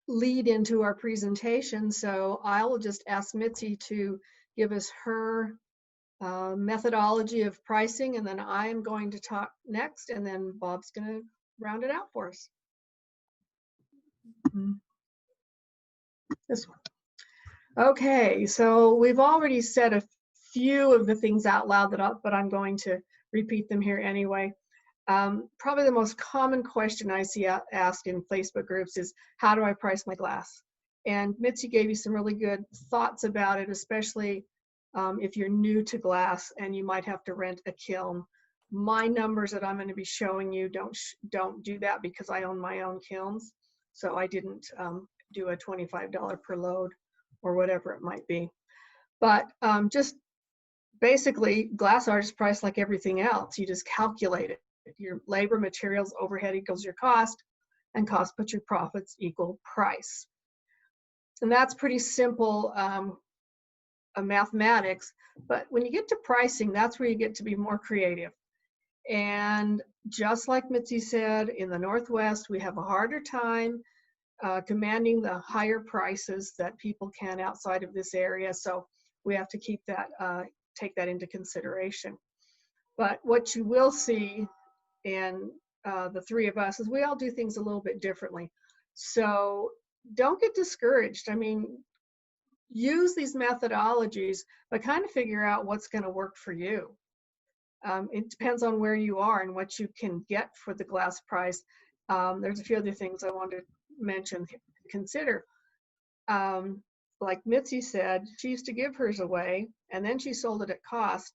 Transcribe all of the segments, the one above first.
lead into our presentation. So I will just ask Mitzi to give us her methodology of pricing, and then I'm going to talk next, and then Bob's going to round it out for us. This one. Okay, so we've already said a few of the things out loud but I'm going to repeat them here anyway. Probably the most common question I see asked in Facebook groups is, how do I price my glass? And Mitzi gave you some really good thoughts about it, especially if you're new to glass and you might have to rent a kiln. My numbers that I'm going to be showing you don't do that because I own my own kilns. So I didn't do a $25 per load or whatever it might be. But just basically, glass art is priced like everything else. You just calculate it. Your labor, materials, overhead equals your cost, and cost plus your profits equal price. And that's pretty simple mathematics. But when you get to pricing, that's where you get to be more creative. And just like Mitzi said, in the Northwest, we have a harder time commanding the higher prices that people can outside of this area. So we have to keep that, take that into consideration. But what you will see in the three of us is we all do things a little bit differently. So don't get discouraged. I mean, use these methodologies, but kind of figure out what's going to work for you. It depends on where you are and what you can get for the glass price. There's a few other things I wanted to mention, consider. Like Mitzi said, she used to give hers away and then she sold it at cost.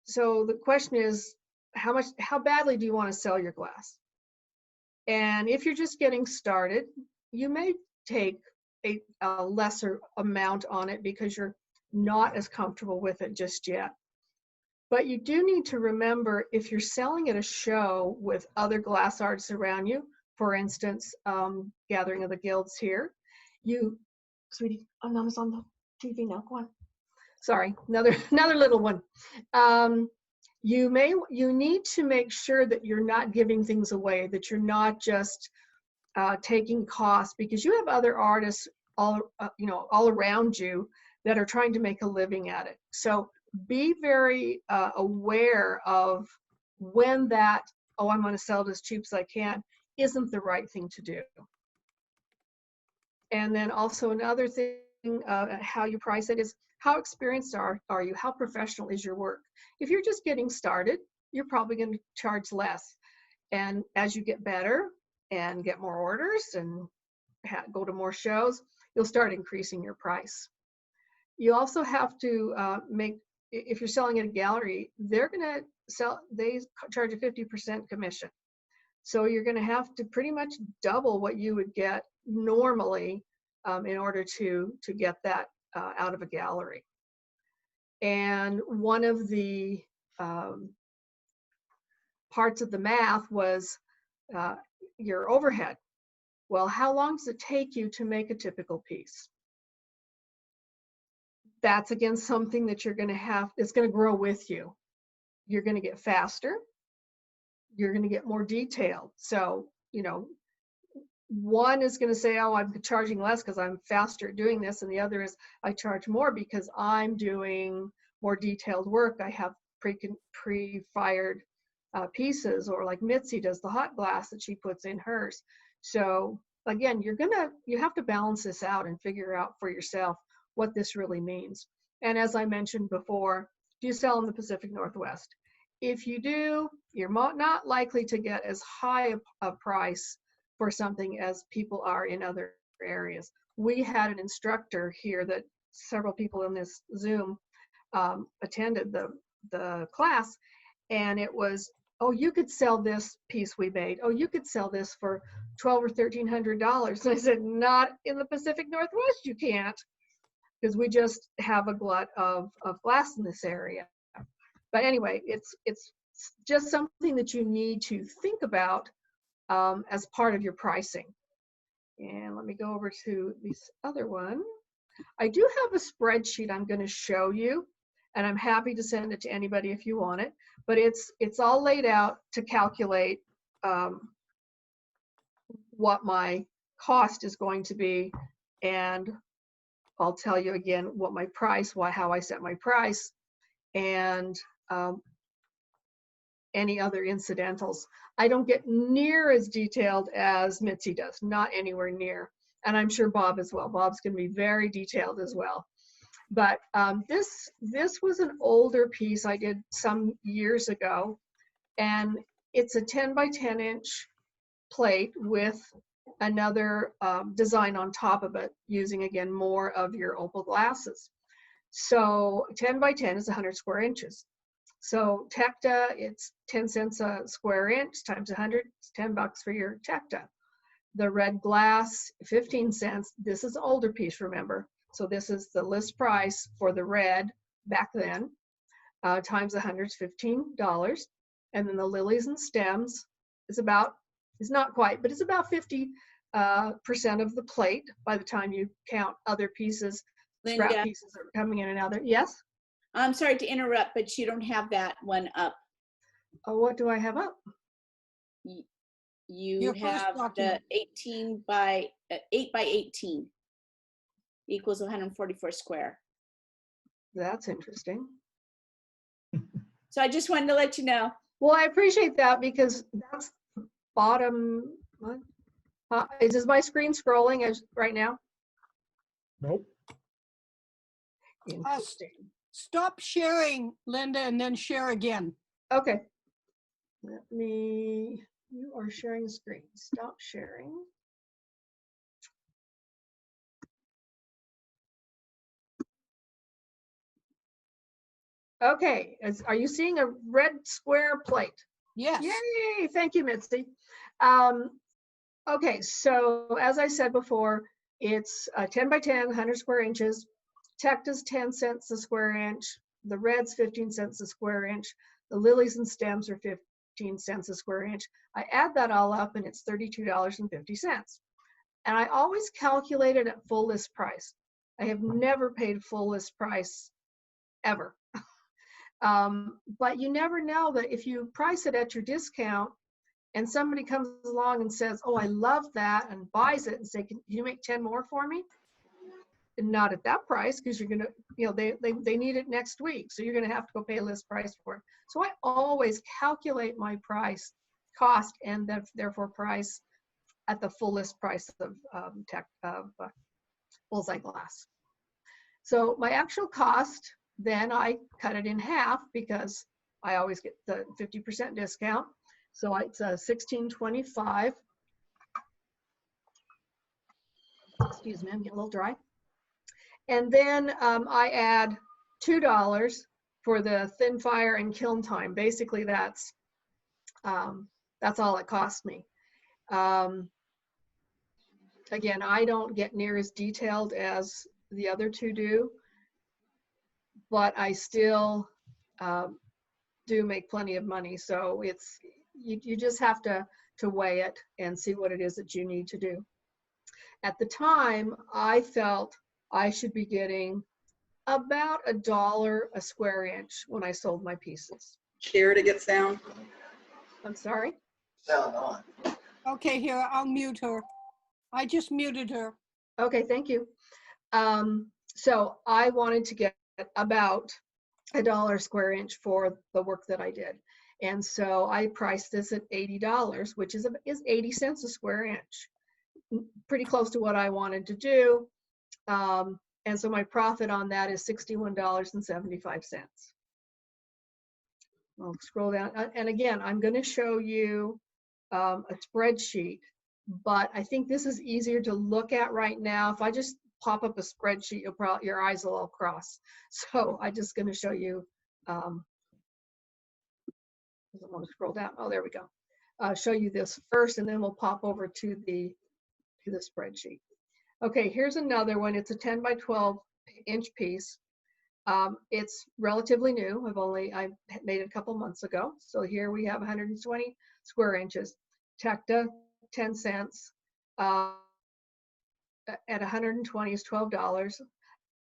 So the question is, how badly do you want to sell your glass? And if you're just getting started, you may take a lesser amount on it because you're not as comfortable with it just yet. But you do need to remember, if you're selling at a show with other glass artists around you, for instance, Gathering of the Guilds here, sweetie, Nana's on the TV now, go on. Sorry, another little one. You need to make sure that you're not giving things away, that you're not just taking costs, because you have other artists all around you that are trying to make a living at it. So be very aware of when that, oh, I'm going to sell it as cheap as I can, isn't the right thing to do. And then also another thing, how you price it is, how experienced are you? How professional is your work? If you're just getting started, you're probably going to charge less. And as you get better and get more orders and go to more shows, you'll start increasing your price. You also have to if you're selling at a gallery, they charge a 50% commission. So you're going to have to pretty much double what you would get normally in order to get that out of a gallery. And one of the parts of the math was your overhead. Well, how long does it take you to make a typical piece? That's again something that you're going to have, it's going to grow with you. You're going to get faster. You're going to get more detailed. So, one is going to say, oh, I'm charging less because I'm faster at doing this. And the other is, I charge more because I'm doing more detailed work. I have pre-fired pieces, or like Mitzi does the hot glass that she puts in hers. So again, you have to balance this out and figure out for yourself what this really means. And as I mentioned before, do you sell in the Pacific Northwest? If you do, you're not likely to get as high a price for something as people are in other areas. We had an instructor here that several people in this Zoom attended the class, and it was, oh, you could sell this piece we made. Oh, you could sell this for $1,200 or $1,300. And I said, not in the Pacific Northwest, you can't, because we just have a glut of glass in this area. But anyway, it's just something that you need to think about as part of your pricing. And let me go over to this other one. I do have a spreadsheet I'm going to show you, and I'm happy to send it to anybody if you want it. But it's all laid out to calculate what my cost is going to be, and I'll tell you again what my price, how I set my price, and any other incidentals. I don't get near as detailed as Mitzi does, not anywhere near. And I'm sure Bob as well. Bob's going to be very detailed as well. But this was an older piece I did some years ago, and it's a 10 by 10 inch plate with another design on top of it, using again more of your opal glasses. So 10 by 10 is 100 square inches. So Tecta, it's 10 cents a square inch times 100, it's $10 for your Tecta. The red glass, 15 cents. This is an older piece, remember. So this is the list price for the red back then, times 100 is $15. And then the lilies and stems is not quite, but it's about 50% of the plate by the time you count other pieces. Linda, scrap pieces are coming in and out there. Yes? I'm sorry to interrupt, but you don't have that one up. Oh, what do I have up? You have the 8 by 18 equals 144 square. That's interesting. So I just wanted to let you know. Well, I appreciate that, because that's the bottom. Is my screen scrolling as right now? Nope. Interesting. Stop sharing, Linda, and then share again. Okay. You are sharing screen. Stop sharing. Okay, are you seeing a red square plate? Yes. Yay, thank you, Mitzi. Okay, so as I said before, it's 10 by 10, 100 square inches. Tecta's 10 cents a square inch. The red's 15 cents a square inch. The lilies and stems are 15 cents a square inch. I add that all up and it's $32.50. And I always calculate it at full list price. I have never paid full list price ever. But you never know that if you price it at your discount and somebody comes along and says, oh, I love that, and buys it and say, can you make 10 more for me? And not at that price, because you're gonna, they need it next week. So you're gonna have to go pay a list price for it. So I always calculate my cost, and therefore price at the full list price of bullseye glass. So my actual cost, then I cut it in half because I always get the 50% discount. So it's $16.25. Excuse me, I'm getting a little dry. And then I add $2 for the thin fire and kiln time. Basically, that's all it cost me. Again, I don't get near as detailed as the other two do, but I still do make plenty of money. So it's you just have to weigh it and see what it is that you need to do. At the time, I felt I should be getting about $1 a square inch when I sold my pieces. Share to get sound. I'm sorry? Sound on. Okay, here, I'll mute her. I just muted her. Okay, thank you. So I wanted to get about $1 square inch for the work that I did. And so I priced this at $80, which is 80 cents a square inch. Pretty close to what I wanted to do. And so my profit on that is $61.75. I'll scroll down. And again, I'm going to show you a spreadsheet, but I think this is easier to look at right now. If I just pop up a spreadsheet, your eyes will all cross. So I'm just going to show you. I want to scroll down. Oh, there we go. Show you this first, and then we'll pop over to the spreadsheet. Okay, here's another one. It's a 10 by 12 inch piece. It's relatively new. I made it a couple months ago. So here we have 120 square inches. Tecta, 10 cents. At 120 is $12.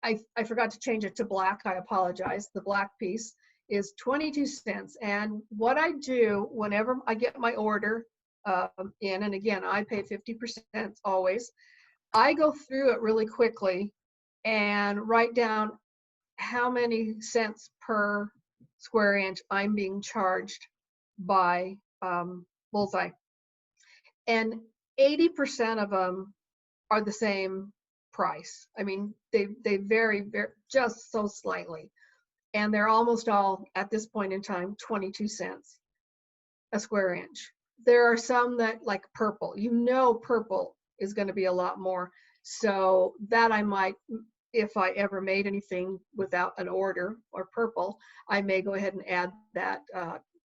I forgot to change it to black. I apologize. The black piece is 22 cents. And what I do whenever I get my order, in, and again, I pay 50% always. I go through it really quickly and write down how many cents per square inch I'm being charged by Bullseye. And 80% of them are the same price. I mean, they vary just so slightly. And they're almost all, at this point in time, 22 cents a square inch. There are some that, like purple, purple is going to be a lot more. So that I might, if I ever made anything without an order or purple, I may go ahead and add that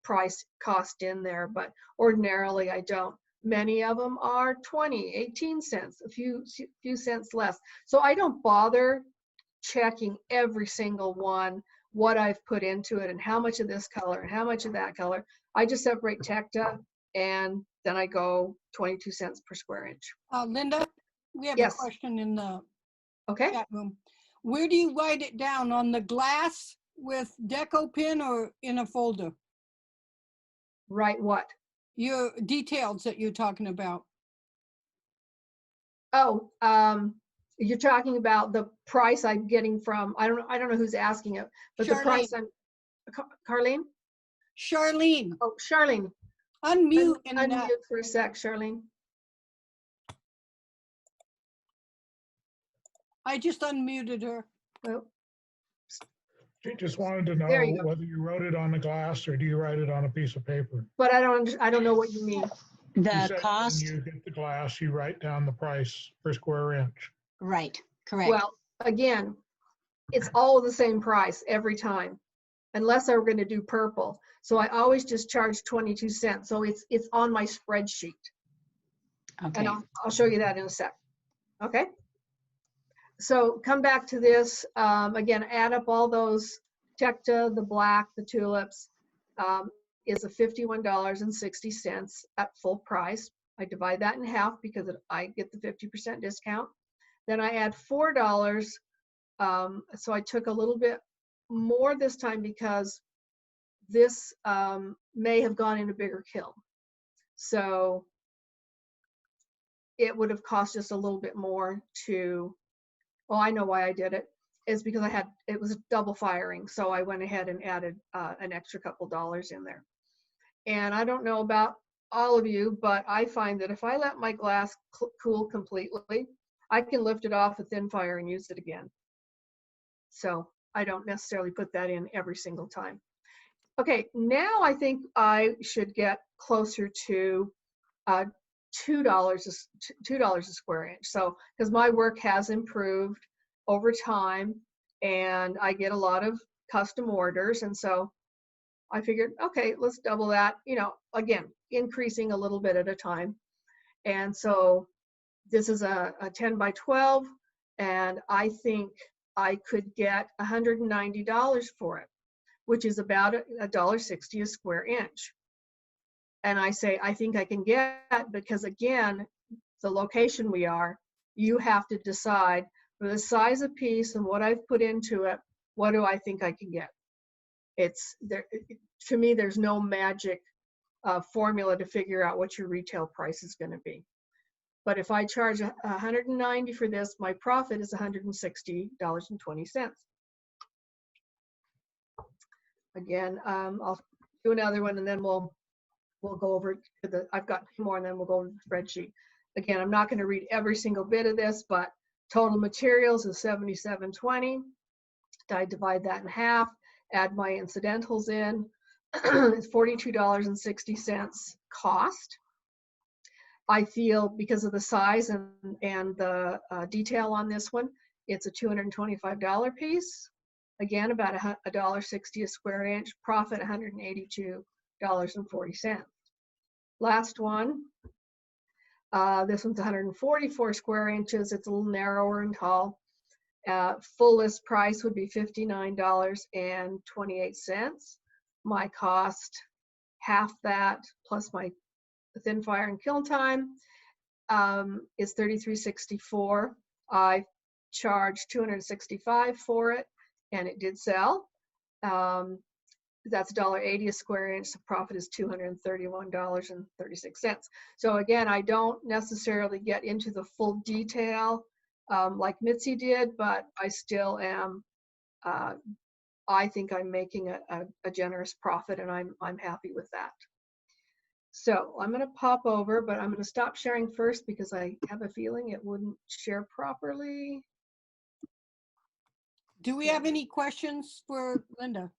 price cost in there, but ordinarily I don't. Many of them are 20, 18 cents, a few cents less. So I don't bother checking every single one, what I've put into it and how much of this color and how much of that color. I just separate Tecta and then I go 22 cents per square inch. Linda, we have Yes. a question in the Okay. chat room. Where do you write it down? On the glass with deco pin or in a folder? Right, what? Your details that you're talking about. Oh, you're talking about the price I'm getting from, I don't know who's asking it, but the price I'm, Carlene? Charlene, Oh, Charlene. unmute Unmute for a sec, Charlene. I just unmuted her. Oh, She just wanted to There know you go. whether you wrote it on the glass or do you write it on a piece of paper? but I don't know what you mean. You The said cost, when you get the glass, you write down the price per square inch. right, correct. Well, again, it's all the same price every time, unless I were going to do purple. So I always just charge 22 cents. So it's on my spreadsheet. Okay, And I'll show you that in a sec. Okay. So come back to this. Again, add up all those Tecta, the black, the tulips, is a $51.60 at full price. I divide that in half because I get the 50% discount. Then I add $4. So I took a little bit more this time because this may have gone in a bigger kiln. So it would have cost just a little bit more to, well, I know why I did it. It's because it was double firing. So I went ahead and added an extra couple dollars in there. And I don't know about all of you, but I find that if I let my glass cool completely, I can lift it off a thin fire and use it again. So I don't necessarily put that in every single time. Okay, now I think I should get closer to $2 a square inch. So, because my work has improved over time and I get a lot of custom orders. And so I figured, okay, let's double that, again, increasing a little bit at a time. And so this is a 10 by 12, and I think I could get $190 for it, which is about $1.60 a square inch. And I say, I think I can get, because again, the location we are, you have to decide for the size of piece and what I've put into it, what do I think I can get? It's there, to me, there's no magic formula to figure out what your retail price is going to be. But if I charge $190 for this, my profit is $160.20. Again, I'll do another one and then we'll go over to I've got two more and then we'll go over the spreadsheet. Again, I'm not going to read every single bit of this, but total materials is $77.20. I divide that in half, add my incidentals in. It's $42.60 cost. I feel because of the size and the detail on this one, it's a $225 piece. Again, about $1.60 a square inch, profit $182.40. Last one, this one's 144 square inches. It's a little narrower and tall. Full list price would be $59.28. My cost, half that, plus my thin fire and kiln time, is $33.64. I charged $265 for it, and it did sell. That's $1.80 a square inch. The profit is $231.36. So again, I don't necessarily get into the full detail like Mitzi did, but I still am. I think I'm making a generous profit, and I'm happy with that. So I'm going to pop over, but I'm going to stop sharing first because I have a feeling it wouldn't share properly. Do we have any questions for Linda?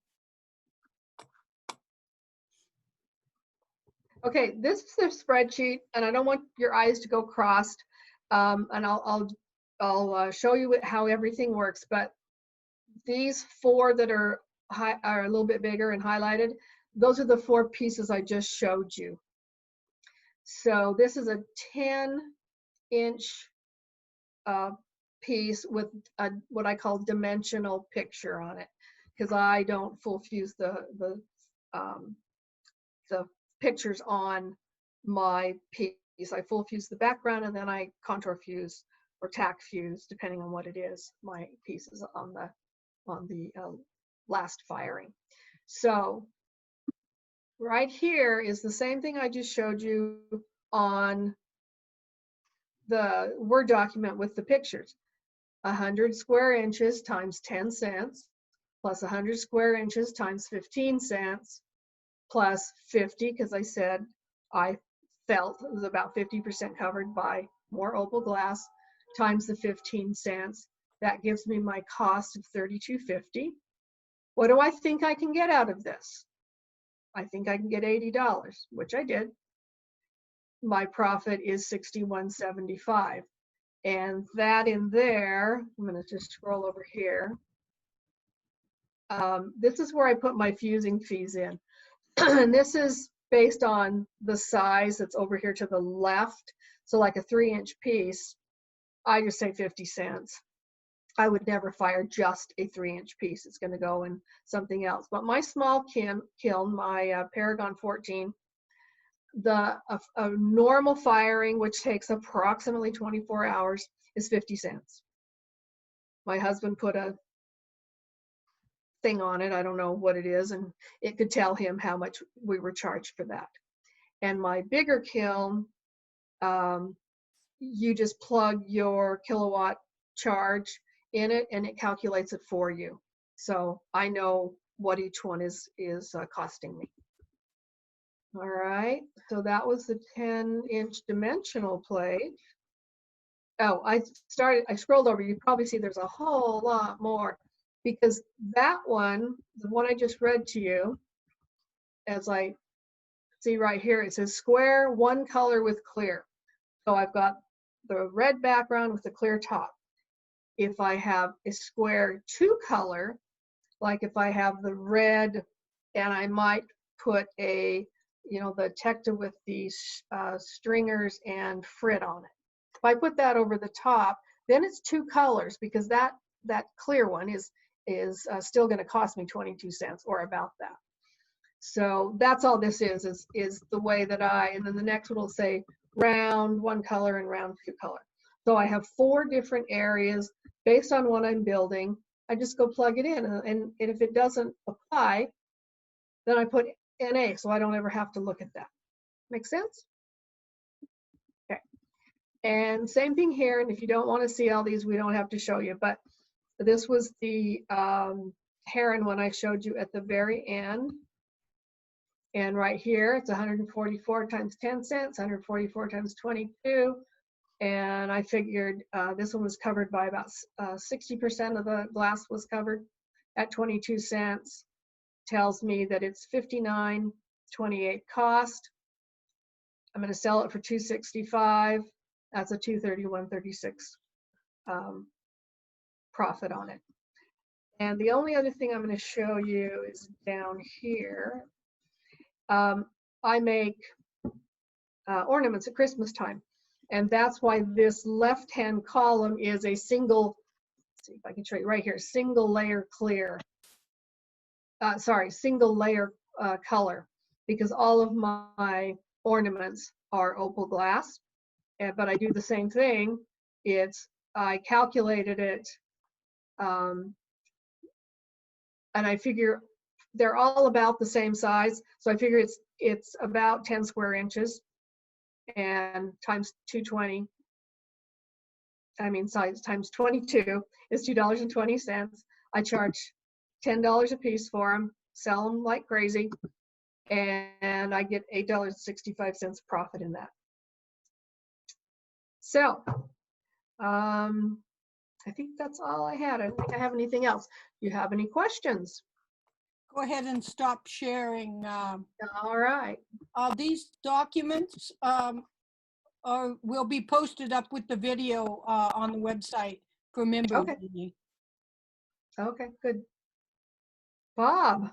Okay, this is the spreadsheet, and I don't want your eyes to go crossed. And I'll show you how everything works. But these four that are a little bit bigger and highlighted, those are the 4 pieces I just showed you. So this is a 10-inch piece with what I call dimensional picture on it, because I don't full fuse the pictures on my piece. I full fuse the background, and then I contour fuse or tack fuse, depending on what it is, my pieces on the last firing. So right here is the same thing I just showed you on the Word document with the pictures. 100 square inches times 10 cents plus 100 square inches times 15 cents plus 50, because I said I felt it was about 50% covered by more opal glass, times the 15 cents. That gives me my cost of $32.50. What do I think I can get out of this? I think I can get $80, which I did. My profit is $61.75. And that in there, I'm going to just scroll over here. This is where I put my fusing fees in. And this is based on the size that's over here to the left. So like a 3-inch piece, I just say 50 cents. I would never fire just a 3-inch piece. It's going to go in something else. But my small kiln, my Paragon 14, a normal firing, which takes approximately 24 hours, is 50 cents. My husband put a thing on it, I don't know what it is, and it could tell him how much we were charged for that. And my bigger kiln, you just plug your kilowatt charge in it and it calculates it for you. So I know what each one is costing me. All right, so that was the 10-inch dimensional plate. Oh, I scrolled over. You probably see there's a whole lot more, because that one, the one I just read to you, as I see right here, it says square, 1 color with clear. So I've got the red background with the clear top. If I have a square 2 color, like if I have the red and I might put a, the Tecta with these stringers and frit on it. If I put that over the top, then it's 2 colors, because that clear one is still going to cost me 22 cents or about that. So that's all this is the way that and then the next one will say round 1 color and round 2 color. So I have 4 different areas based on what I'm building. I just go plug it in, and if it doesn't apply, then I put NA, so I don't ever have to look at that. Make sense? Okay. And same thing here, and if you don't want to see all these, we don't have to show you, but this was the heron one I showed you at the very end. And right here, it's 144 times 10 cents, 144 times 22. And I figured this one was covered by about 60% of the glass was covered at 22 cents. Tells me that it's $59.28 cost. I'm going to sell it for $265. That's a $231.36 profit on it. And the only other thing I'm going to show you is down here. I make ornaments at Christmas time, and that's why this left-hand column is a single, let's see if I can show you right here, single layer clear. Single layer color, because all of my ornaments are opal glass. But I do the same thing. I calculated it, and I figure they're all about the same size. So I figure it's about 10 square inches and times 220. I mean, size times 22 is $2.20. I charge $10 a piece for them, sell them like crazy, and I get $8.65 profit in that. So, I think that's all I had. I don't think I have anything else. You have any questions? Go ahead and stop sharing. All right. These documents will be posted up with the video on the website for members. Okay. Okay, good. Bob,